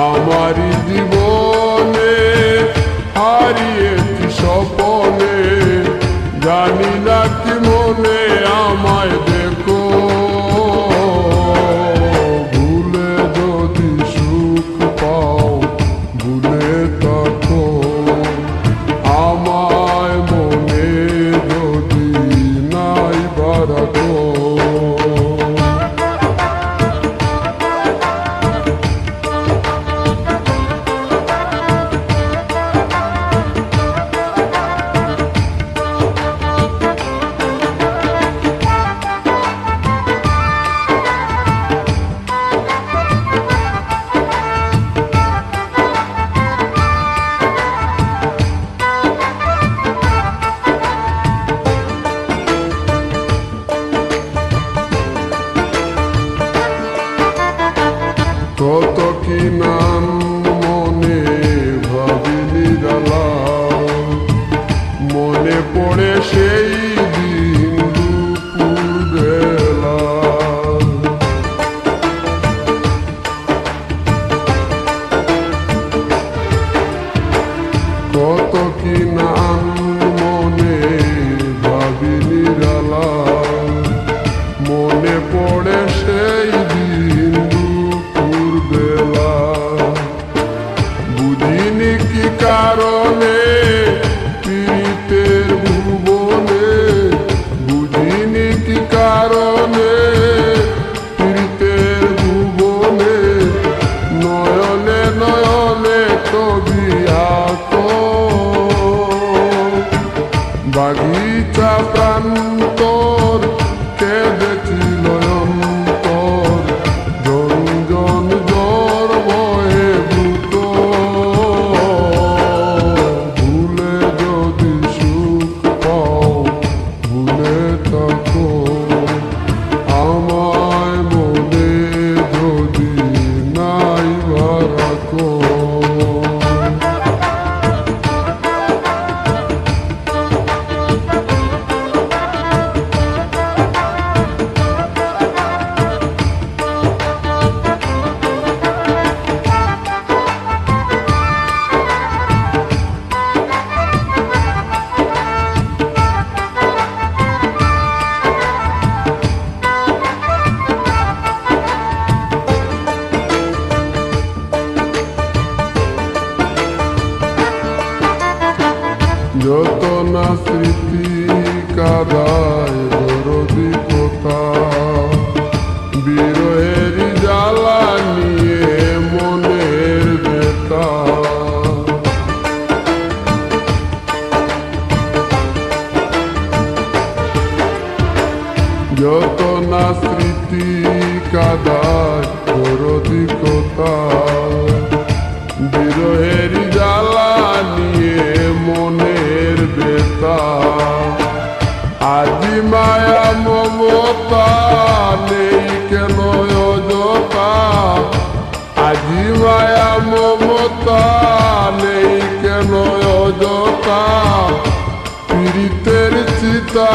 আমারি জীবনে হারিয়েছি স্বপনে, জানি না কি মনে আমায় দেখো, ভুলে যদি সুখ পাও ভুলে থাকো, আমায় মনে যদি নাই বারাকো। কত কি নাম মনে ভাবিনি জ্বালা, মনে পড়ে সেই দিন দুপুর বেলা, কত কি নাম মনে ভাবিনি জ্বালা, মনে পড়ে সেই দিন বেলা, বুঝিনি কি কারণে পীড়িতের ভুবনে, বুঝিনি কি কারণে পীড়িতের ভুবনে, নয়নে নয়নে ছবি আঁকো, বাগিচা প্রান্তর কেঁদেছিল অন্তর, জঞ্জন জ্বর বয়ে ভূত, ভুলে যদি সুখ পাও ভুলে থাকো, আমায় মনে যদি নাই বারাকো। যত না স্মৃতি কাদায় দরদি কথা, বিরহের জ্বালা নিয়ে মনের বেতা, যত না স্মৃতি কাদায় দরদি কথা, বিরহের জ্বালা নিয়ে মনের বেতা, আজি মায়া মমতা নেই কেন অযথা, আজি মায়া মমতা নেই কেন অযথা, পীড়িতের চিতা